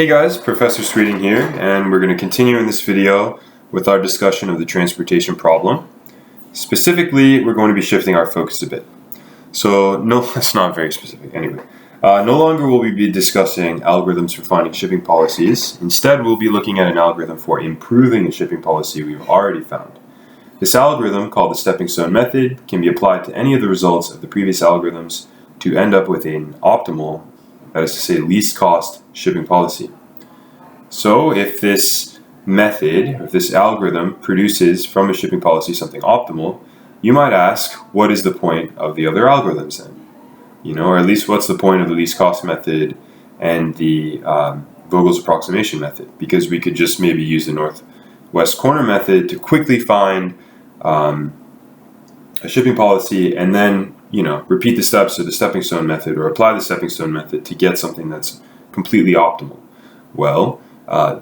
Hey guys, Professor Sweeting here, and we're going to continue in this video with our discussion of the transportation problem. Specifically, we're going to be shifting our focus a bit. So, no, that's not very specific. Anyway, no longer will we be discussing algorithms for finding shipping policies. Instead, we'll be looking at an algorithm for improving a shipping policy we've already found. This algorithm, called the stepping stone method, can be applied to any of the results of the previous algorithms to end up with an optimal, that is to say, least cost shipping policy. So if this method, if this algorithm produces from a shipping policy something optimal, you might ask, what is the point of the other algorithms then? Or at least what's the point of the least cost method and the Vogel's approximation method? Because we could just maybe use the northwest corner method to quickly find a shipping policy and then repeat the steps of the stepping stone method or apply the stepping stone method to get something that's completely optimal. Well,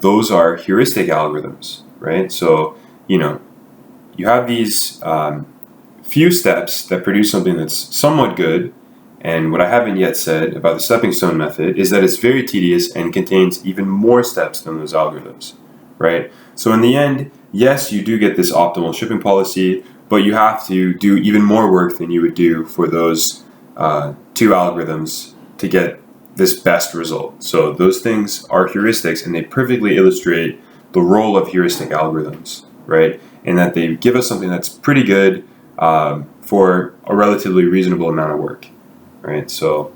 those are heuristic algorithms, right? So, you have these few steps that produce something that's somewhat good, and what I haven't yet said about the stepping stone method is that it's very tedious and contains even more steps than those algorithms, right? So in the end, yes, you do get this optimal shipping policy, but you have to do even more work than you would do for those two algorithms to get this best result. So those things are heuristics, and they perfectly illustrate the role of heuristic algorithms, right? In that they give us something that's pretty good for a relatively reasonable amount of work, right? So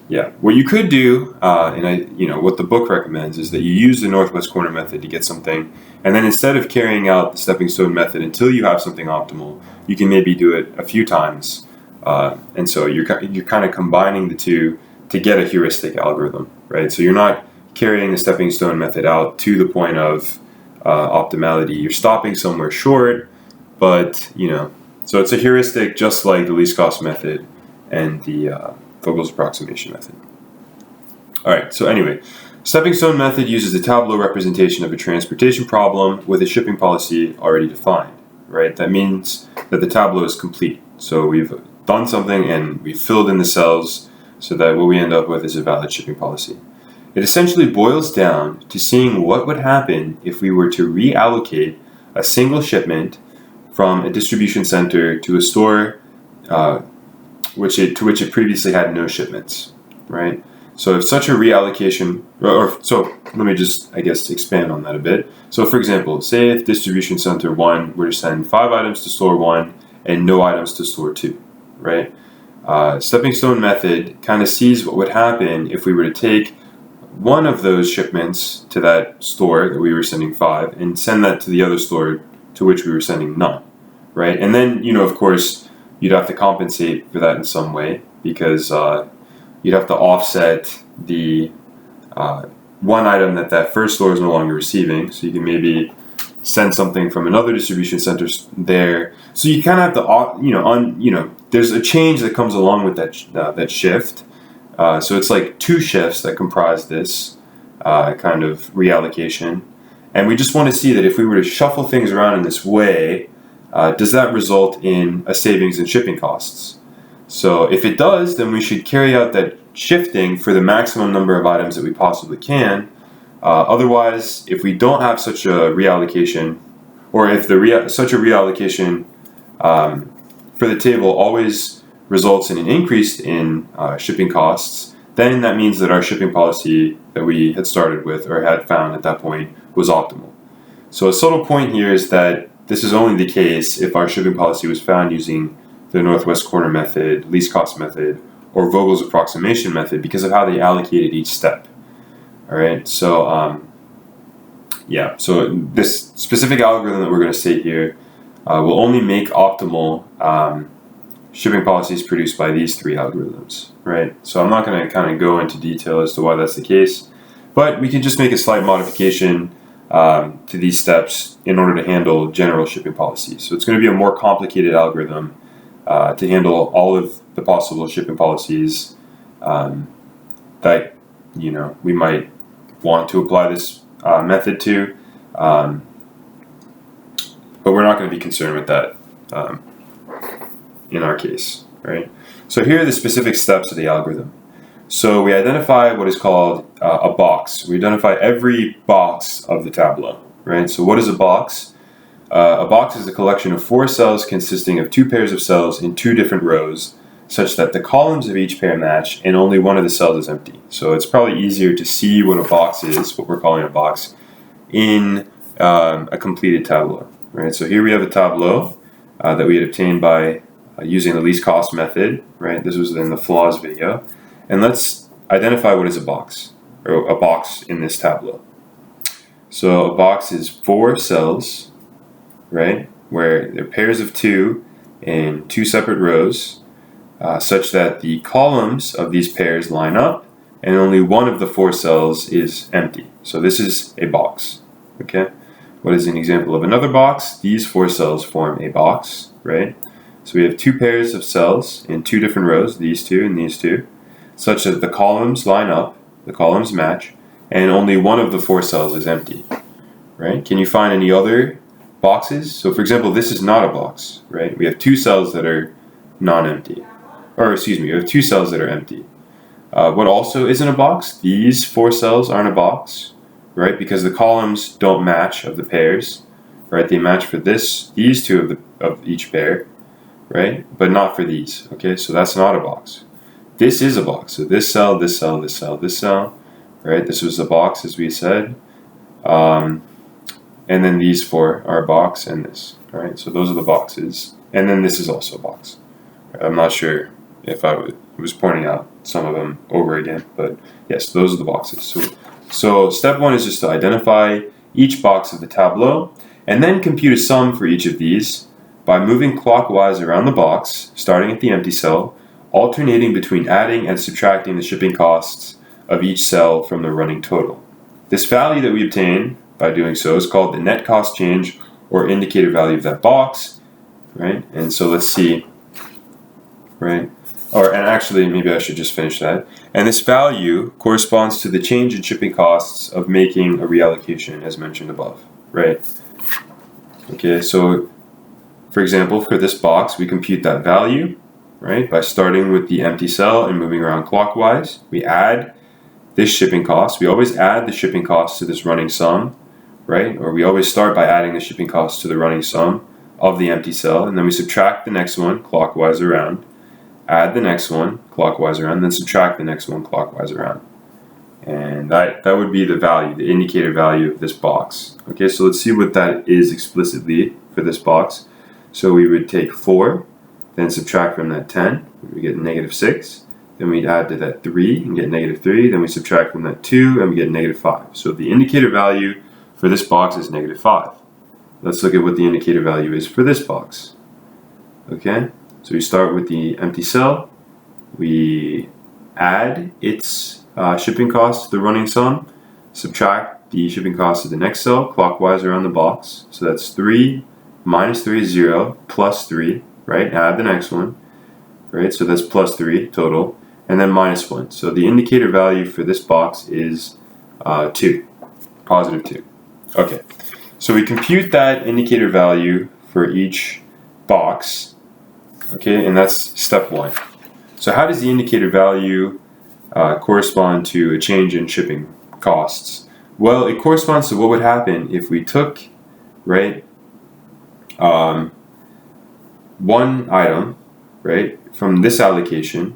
yeah, what you could do, what the book recommends is that you use the northwest corner method to get something, and then instead of carrying out the stepping stone method until you have something optimal, you can maybe do it a few times, and so you're kind of combining the two to get a heuristic algorithm, right? So you're not carrying the stepping stone method out to the point of optimality. You're stopping somewhere short, but so it's a heuristic just like the least cost method and the Vogel's approximation method. All right, so anyway, stepping stone method uses the tableau representation of a transportation problem with a shipping policy already defined, right? That means that the tableau is complete. So we've done something and we've filled in the cells so that what we end up with is a valid shipping policy. It essentially boils down to seeing what would happen if we were to reallocate a single shipment from a distribution center to a store to which it previously had no shipments, right? So if such a reallocation, so let me just, expand on that a bit. So for example, say if distribution center 1 were to send 5 items to store 1 and no items to store 2, right? Stepping stone method kind of sees what would happen if we were to take one of those shipments to that store that we were sending 5 and send that to the other store to which we were sending none, right? And then, of course, you'd have to compensate for that in some way because you'd have to offset the one item that first store is no longer receiving. So you can maybe send something from another distribution center there. So you kind of have to, there's a change that comes along with that shift. So it's like 2 shifts that comprise this kind of reallocation. And we just want to see that if we were to shuffle things around in this way, does that result in a savings in shipping costs? So if it does, then we should carry out that shifting for the maximum number of items that we possibly can. Otherwise, if we don't have such a reallocation, or if such a reallocation for the table always results in an increase in shipping costs, then that means that our shipping policy that we had started with or had found at that point was optimal. So a subtle point here is that this is only the case if our shipping policy was found using the northwest corner method, least cost method, or Vogel's approximation method because of how they allocated each step. All right, so so this specific algorithm that we're going to state here will only make optimal shipping policies produced by these 3 algorithms, right? So I'm not going to kind of go into detail as to why that's the case, but we can just make a slight modification to these steps in order to handle general shipping policies. So it's going to be a more complicated algorithm to handle all of the possible shipping policies that we might want to apply this method to, but we're not going to be concerned with that in our case, right? So here are the specific steps of the algorithm. So we identify what is called a box. We identify every box of the tableau, right? So what is a box? A box is a collection of 4 cells consisting of 2 pairs of cells in 2 different rows, such that the columns of each pair match and only one of the cells is empty. So it's probably easier to see what a box is, what we're calling a box, in a completed tableau, right? So here we have a tableau that we had obtained by using the least cost method, right? This was in the flaws video. And let's identify what is a box, or a box in this tableau. So a box is 4 cells, right, where they're pairs of 2 in 2 separate rows, such that the columns of these pairs line up and only one of the 4 cells is empty. So this is a box, okay? What is an example of another box? These 4 cells form a box, right? So we have 2 pairs of cells in 2 different rows, these 2 and these 2, such that the columns line up, the columns match, and only one of the 4 cells is empty, right? Can you find any other boxes? So for example, this is not a box, right? We have 2 cells that are non-empty. Or excuse me, we have 2 cells that are empty. What also isn't a box? These 4 cells aren't a box, right? Because the columns don't match of the pairs, right? They match for these 2 of each pair, right? But not for these, okay? So that's not a box. This is a box. So this cell, this cell, this cell, this cell, right? This was a box, as we said. And then these 4 are a box, and this, all right? So those are the boxes. And then this is also a box. I'm not sure if I was pointing out some of them over again, but yes, those are the boxes. So step 1 is just to identify each box of the tableau, and then compute a sum for each of these by moving clockwise around the box, starting at the empty cell, alternating between adding and subtracting the shipping costs of each cell from the running total. This value that we obtain by doing so is called the net cost change, or indicator value of that box, right? And so let's see, right? And actually, maybe I should just finish that. And this value corresponds to the change in shipping costs of making a reallocation, as mentioned above, right? Okay, so for example, for this box, we compute that value, right, by starting with the empty cell and moving around clockwise. We add this shipping cost. We always add the shipping cost to this running sum, right? Or we always start by adding the shipping cost to the running sum of the empty cell, and then we subtract the next one clockwise around, add the next one clockwise around, then subtract the next one clockwise around. And that would be the value, the indicator value of this box. Okay, so let's see what that is explicitly for this box. So we would take 4, then subtract from that 10, we get -6. Then we'd add to that 3 and get -3. Then we subtract from that 2 and we get -5. So the indicator value for this box is -5. Let's look at what the indicator value is for this box. Okay, so we start with the empty cell. We add its shipping cost to the running sum, subtract the shipping cost to the next cell clockwise around the box. So that's 3 minus 3 is 0, plus 3, right? Add the next one, right? So that's plus 3 total, and then minus 1. So the indicator value for this box is 2, positive 2. Okay, so we compute that indicator value for each box, okay, and that's step 1. So how does the indicator value correspond to a change in shipping costs? Well, it corresponds to what would happen if we took, right, one item, right, from this allocation,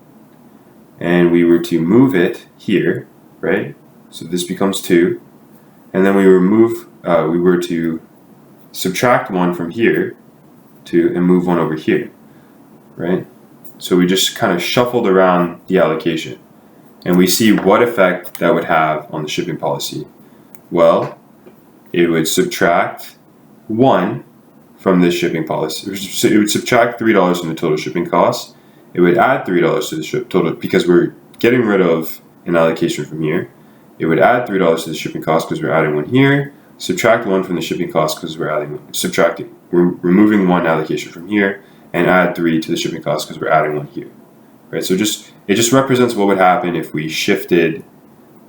and we were to move it here, right? So this becomes 2, and then we were to subtract 1 from here and move 1 over here, right? So we just kind of shuffled around the allocation, and we see what effect that would have on the shipping policy. Well, it would subtract 1 from this shipping policy. So it would subtract $3 from the total shipping cost. It would add $3 to the total, because we're getting rid of an allocation from here. It would add $3 to the shipping cost because we're adding 1 here. Subtract 1 from the shipping cost because we're adding 1. We're removing 1 allocation from here, and add 3 to the shipping cost because we're adding 1 here. Right. So it just represents what would happen if we shifted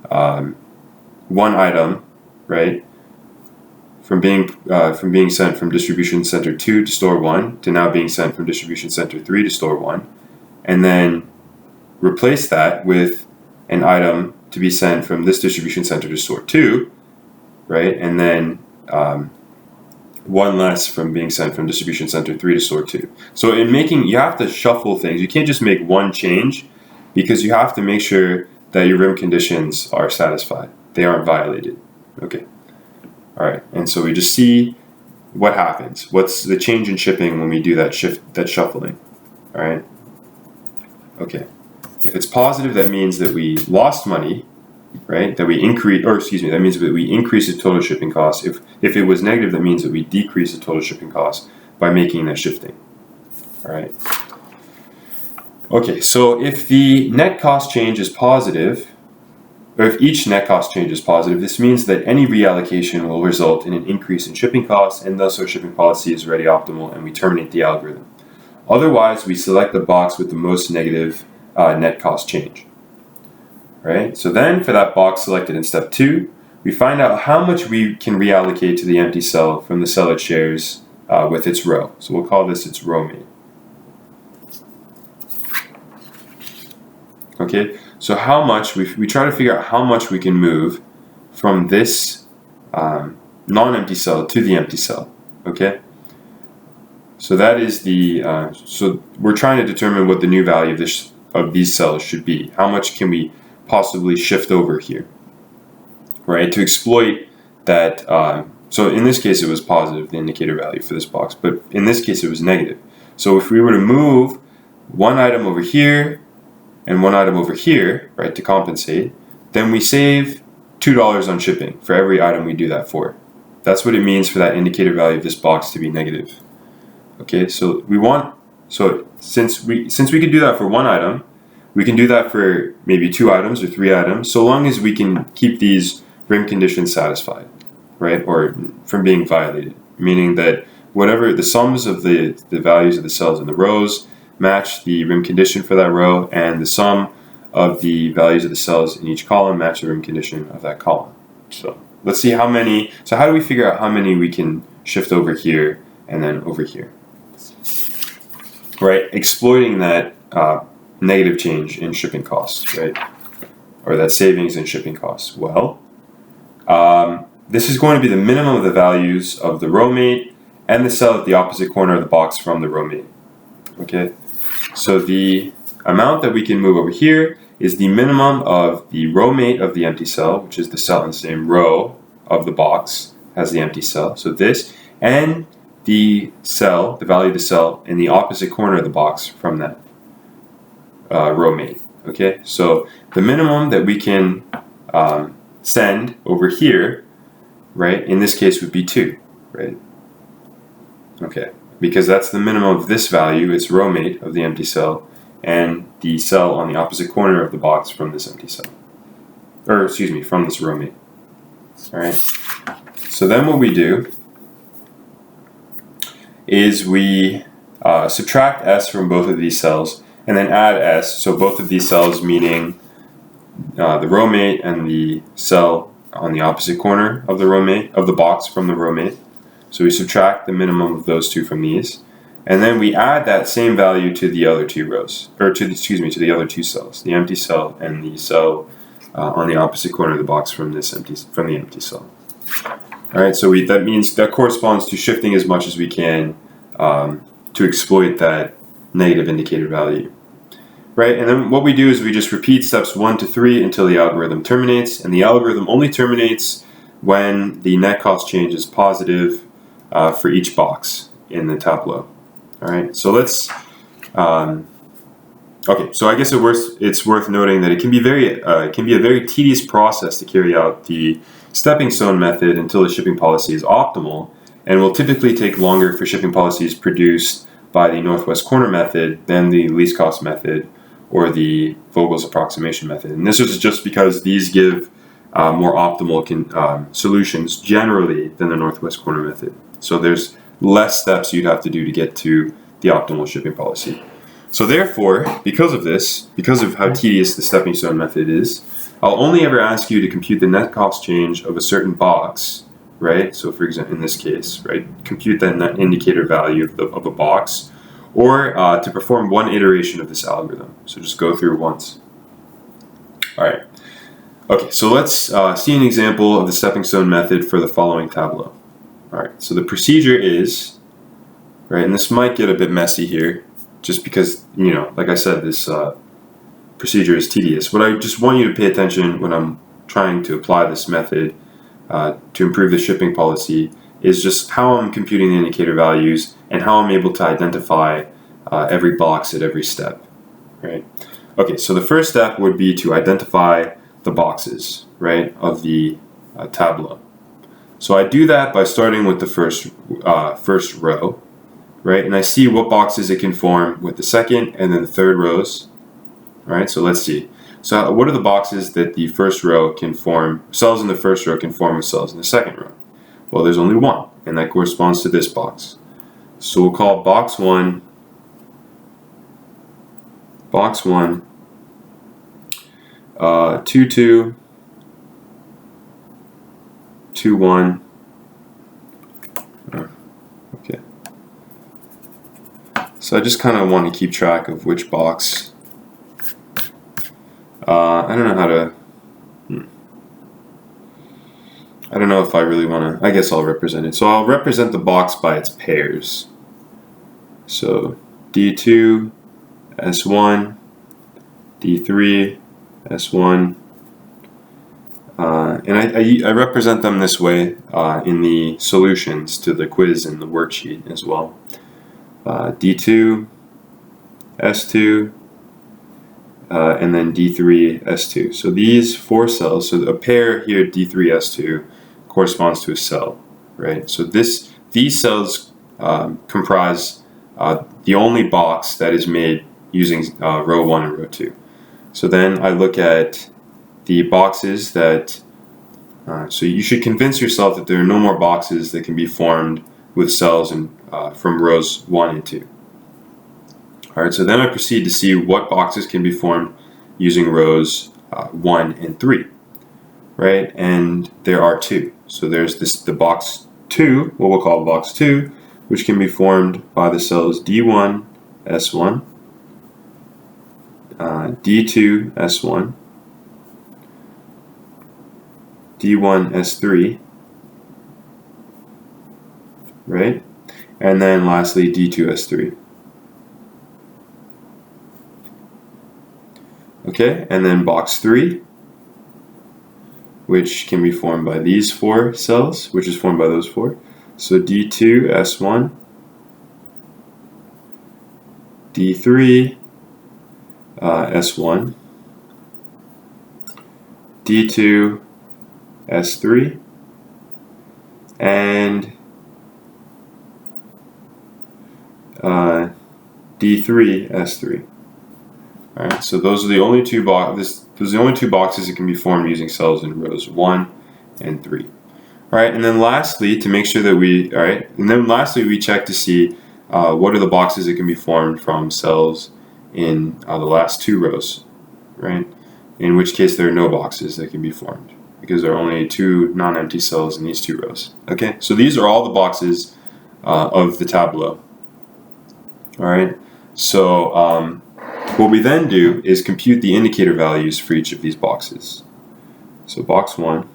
one item, right, from being sent from distribution center 2 to store 1 to now being sent from distribution center 3 to store 1, and then replace that with an item to be sent from this distribution center to sort 2, right? And then one less from being sent from distribution center 3 to sort 2. So in making, you have to shuffle things. You can't just make one change, because you have to make sure that your rim conditions are satisfied. They aren't violated. Okay. All right. And so we just see what happens. What's the change in shipping when we do that shuffling? All right. Okay. If it's positive, that means that we lost money, right? That we increase, or excuse me, that means that we increase the total shipping cost. If it was negative, that means that we decrease the total shipping cost by making that shifting. All right. Okay, so if the net cost change is positive, or if each net cost change is positive, this means that any reallocation will result in an increase in shipping costs, and thus our shipping policy is already optimal and we terminate the algorithm. Otherwise, we select the box with the most negative net cost change. Right? So then for that box selected in step 2, we find out how much we can reallocate to the empty cell from the cell it shares with its row. So we'll call this its row mate. Okay, so how much, we try to figure out how much we can move from this non-empty cell to the empty cell, okay? So that is the, so we're trying to determine what the new value of these cells should be. How much can we possibly shift over here, right? To exploit that, so in this case it was positive, the indicator value for this box, but in this case it was negative. So if we were to move one item over here, and one item over here, right, to compensate, then we save $2 on shipping for every item we do that for. That's what it means for that indicator value of this box to be negative. Okay, so since we can do that for one item, we can do that for maybe 2 items or 3 items, so long as we can keep these rim conditions satisfied, right, or from being violated, meaning that whatever the sums of the values of the cells in the rows match the rim condition for that row, and the sum of the values of the cells in each column match the rim condition of that column. So let's see how many, so how do we figure out how many we can shift over here and then over here? Right, exploiting that negative change in shipping costs, right? Or that savings in shipping costs. Well, this is going to be the minimum of the values of the row mate and the cell at the opposite corner of the box from the row mate. Okay? So the amount that we can move over here is the minimum of the row mate of the empty cell, which is the cell in the same row of the box as the empty cell. So this, and the cell, the value of the cell in the opposite corner of the box from that row mate. Okay, so the minimum that we can send over here, right, in this case would be 2, right? Okay. Because that's the minimum of this value, its row mate of the empty cell, and the cell on the opposite corner of the box from this empty cell. Or, excuse me, from this row mate. Alright? So then what we do is we subtract S from both of these cells, and then add S, so both of these cells meaning the row mate and the cell on the opposite corner of the row mate, of the box from the row mate. So we subtract the minimum of those two from these, and then we add that same value to the other 2 rows, or to the other 2 cells, the empty cell and the cell on the opposite corner of the box from the empty cell. All right, so that means that corresponds to shifting as much as we can to exploit that negative indicator value. Right, and then what we do is we just repeat steps 1 to 3 until the algorithm terminates, and the algorithm only terminates when the net cost change is positive for each box in the tableau. All right, so let's. Okay, so I guess it's worth noting that it can be a very tedious process to carry out the stepping stone method until the shipping policy is optimal, and will typically take longer for shipping policies produced by the northwest corner method than the least cost method or the Vogel's approximation method. And this is just because these give more optimal solutions generally than the northwest corner method. So there's less steps you'd have to do to get to the optimal shipping policy. So therefore, because of how tedious the stepping stone method is, I'll only ever ask you to compute the net cost change of a certain box, right? So for example, in this case, right, compute that net indicator value of a box, or to perform one iteration of this algorithm. So just go through it once. All right. Okay, so let's see an example of the stepping stone method for the following tableau. All right, so the procedure is, right, and this might get a bit messy here, just because, you know, like I said, this procedure is tedious. But I just want you to pay attention when I'm trying to apply this method to improve the shipping policy, is just how I'm computing the indicator values and how I'm able to identify every box at every step, right? Okay, so the first step would be to identify the boxes, right, of the tableau. So I do that by starting with the first row, right, and I see what boxes it can form with the second and then the third rows. All right, so let's see. So what are the boxes that the first row can form, cells in the first row can form with cells in the second row? Well, there's only one, and that corresponds to this box. So we'll call box 1, 2, 2, 2, 1. Okay. So I just kind of want to keep track of which box. I don't know how to. I don't know if I really want to. I guess I'll represent it. So I'll represent the box by its pairs. So D2, S1, D3, S1. And I represent them this way in the solutions to the quiz and the worksheet as well. D2, S2, and then D3, S2. So these 4 cells, so a pair here, D3, S2, corresponds to a cell, right? So these cells comprise the only box that is made using row 1 and row 2. So then I look at the boxes that, so you should convince yourself that there are no more boxes that can be formed with cells from rows 1 and 2. Alright, so then I proceed to see what boxes can be formed using rows 1 and 3. Right, and there are 2. So there's the box 2, what we'll call box 2, which can be formed by the cells D1, S1, D2, S1, D1, S3, right? And then lastly, D2, S3. Okay, and then box 3, which can be formed by these 4 cells, which is formed by those 4. So D2, S1, D3, S1, D2, S3, and D3, S3. All right, so those are the only two boxes that can be formed using cells in rows 1 and 3. All right, and then lastly, to make sure that we check to see what are the boxes that can be formed from cells in the last 2 rows, right? In which case there are no boxes that can be formed because there are only 2 non-empty cells in these 2 rows. Okay, so these are all the boxes of the tableau. All right, so what we then do is compute the indicator values for each of these boxes. So box 1,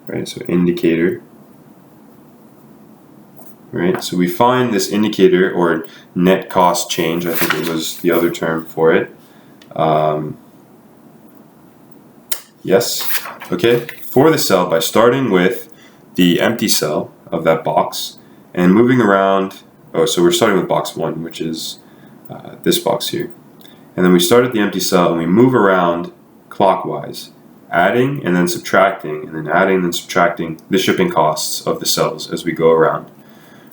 right, so indicator, right, so we find this indicator or net cost change, I think it was the other term for it. Yes, okay, for the cell by starting with the empty cell of that box and moving around. So we're starting with box 1, which is this box here. And then we start at the empty cell and we move around clockwise, adding and then subtracting, and then adding and then subtracting the shipping costs of the cells as we go around.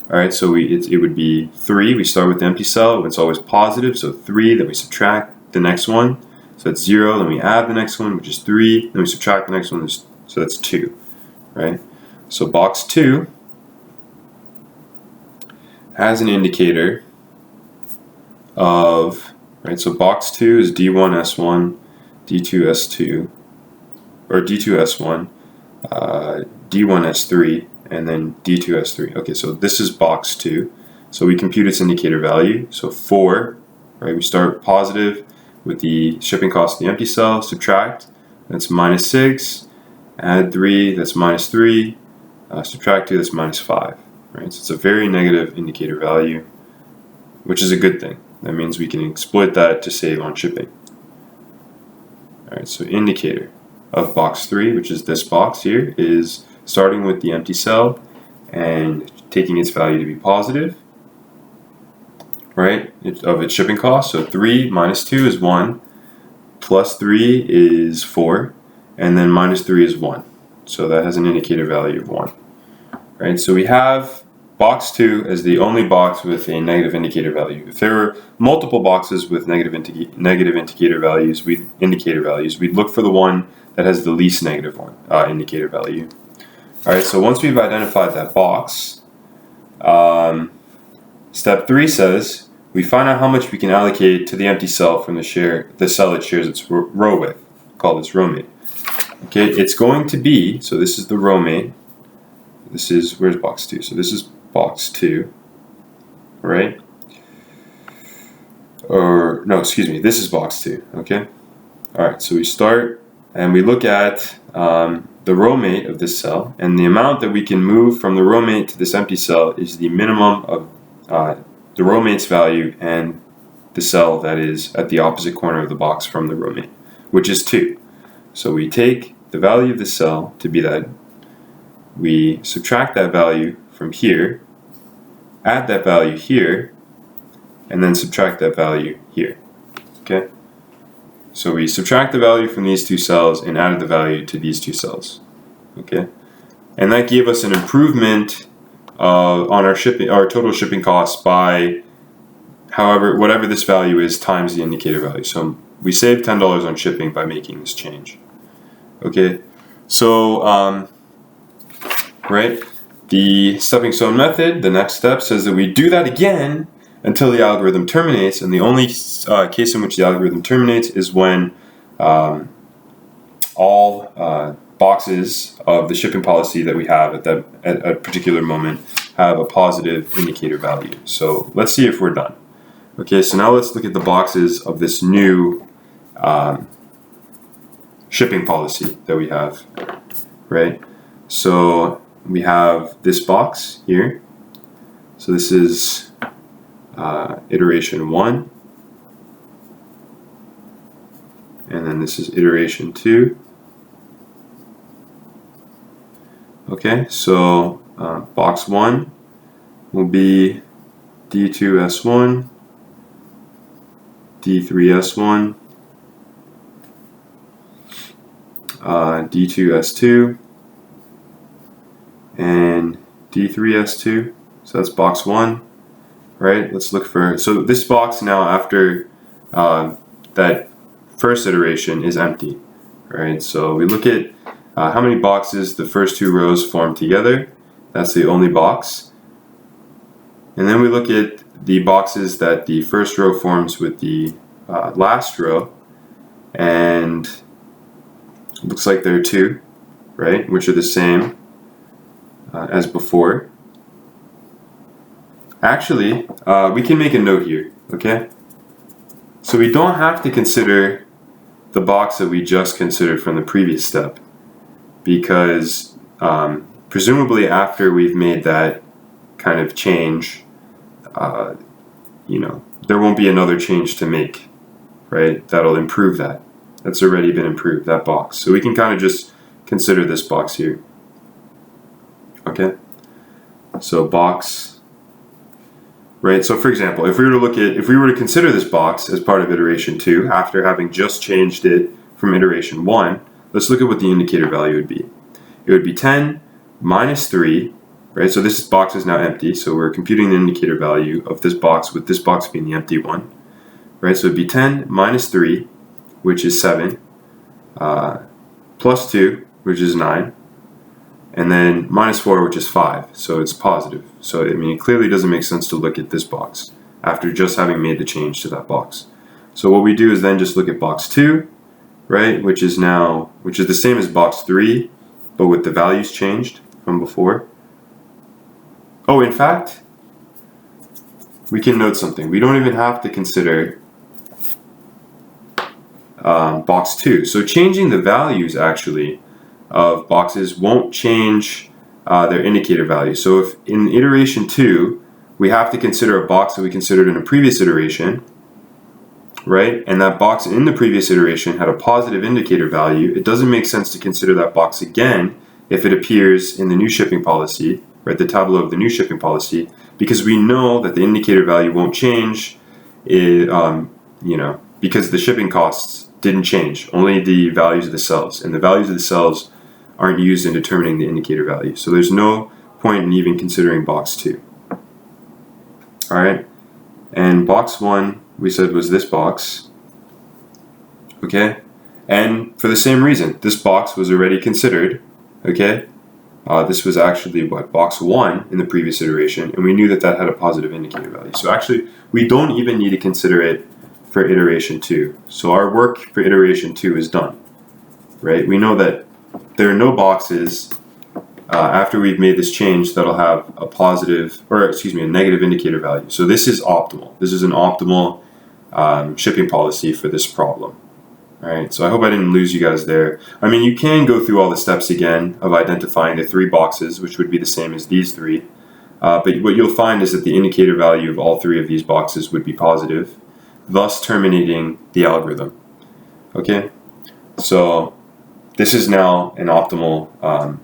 All right, so it would be 3. We start with the empty cell. It's always positive, so 3. Then we subtract the next one, so that's 0. Then we add the next one, which is 3. Then we subtract the next one, so that's 2. Right. So box 2 has an indicator of, right, so box 2 is D1, S1, D2, S2, or D2, S1, D1, S3, and then D2, S3. Okay, so this is box 2. So we compute its indicator value. So 4, right, we start positive, with the shipping cost of the empty cell, subtract, that's minus 6, add 3, that's minus 3, subtract 2, that's minus 5. Right? So it's a very negative indicator value, which is a good thing. That means we can exploit that to save on shipping. Alright, so indicator of box 3, which is this box here, is starting with the empty cell and taking its value to be positive, right, of its shipping cost. So 3 minus 2 is 1, plus 3 is 4, and then minus 3 is 1. So that has an indicator value of 1. Right, so we have box 2 as the only box with a negative indicator value. If there were multiple boxes with negative indicator values, we'd look for the one that has the least negative indicator value. Alright, so once we've identified that box, step 3 says we find out how much we can allocate to the empty cell from the cell it shares its row with. Call this row mate. Okay, it's going to be, so this is the row mate. This is, where's box 2? So this is box 2, right? Or, no, excuse me, this is box 2, okay? Alright, so we start and we look at the row mate of this cell, and the amount that we can move from the row mate to this empty cell is the minimum of the row mate's value and the cell that is at the opposite corner of the box from the row mate, which is 2. So we take the value of the cell to be that, we subtract that value from here, add that value here, and then subtract that value here. Okay? So we subtract the value from these two cells and added the value to these two cells. Okay? And that gave us an improvement on our total shipping costs by whatever this value is times the indicator value. So we saved $10 on shipping by making this change. Okay? So right? The stepping stone method, the next step, says that we do that again until the algorithm terminates, and the only case in which the algorithm terminates is when all boxes of the shipping policy that we have at a particular moment have a positive indicator value. So let's see if we're done. Okay, so now let's look at the boxes of this new shipping policy that we have, right? So we have this box here. So this is iteration 1, and then this is iteration 2. Okay, so box 1 will be D2S1, D3S1, D2S2, and D3S2. So that's box 1, right? Let's look for, so this box now after that first iteration is empty, right? So we look at how many boxes the first two rows form together. That's the only box. And then we look at the boxes that the first row forms with the last row, and it looks like there are 2, right, which are the same as before. Actually, we can make a note here, okay? So we don't have to consider the box that we just considered from the previous step, because presumably after we've made that kind of change, there won't be another change to make, right? That'll improve that. That's already been improved, that box. So we can kind of just consider this box here. Okay? So box, right? So for example, if we were to consider this box as part of iteration 2 after having just changed it from iteration 1, let's look at what the indicator value would be. It would be 10 minus 3, right? So this box is now empty, so we're computing the indicator value of this box with this box being the empty one, right? So it would be 10 minus 3, which is 7, plus 2, which is 9, and then minus 4, which is 5, so it's positive. So, I mean, it clearly doesn't make sense to look at this box after just having made the change to that box. So what we do is then just look at box 2, right, which is the same as box 3, but with the values changed from before. Oh, in fact, we can note something. We don't even have to consider box 2. So changing the values actually of boxes won't change their indicator value. So if in iteration 2 we have to consider a box that we considered in a previous iteration, right, and that box in the previous iteration had a positive indicator value, it doesn't make sense to consider that box again if it appears in the new shipping policy, right, the tableau of the new shipping policy, because we know that the indicator value won't change, because the shipping costs didn't change, only the values of the cells, and the values of the cells aren't used in determining the indicator value. So there's no point in even considering box 2. All right, and box 1 we said was this box, okay, and for the same reason, this box was already considered, okay. This was actually box 1 in the previous iteration, and we knew that that had a positive indicator value. So actually, we don't even need to consider it for iteration 2. So our work for iteration 2 is done, right? We know that there are no boxes after we've made this change that'll have a negative indicator value. So this is optimal. This is an optimal shipping policy for this problem. All right, so I hope I didn't lose you guys there. I mean, you can go through all the steps again of identifying the 3 boxes, which would be the same as these 3. But what you'll find is that the indicator value of all 3 of these boxes would be positive, thus terminating the algorithm. Okay, so this is now an optimal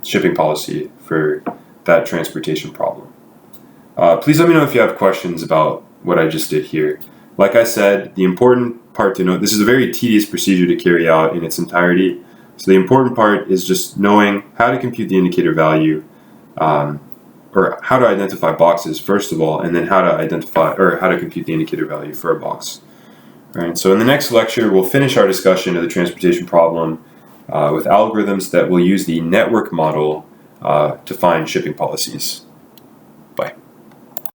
shipping policy for that transportation problem. Please let me know if you have questions about what I just did here. Like I said, the important part to note, this is a very tedious procedure to carry out in its entirety. So the important part is just knowing how to compute the indicator value, or how to identify boxes first of all, and then how to compute the indicator value for a box. All right, so in the next lecture, we'll finish our discussion of the transportation problem with algorithms that will use the network model to find shipping policies.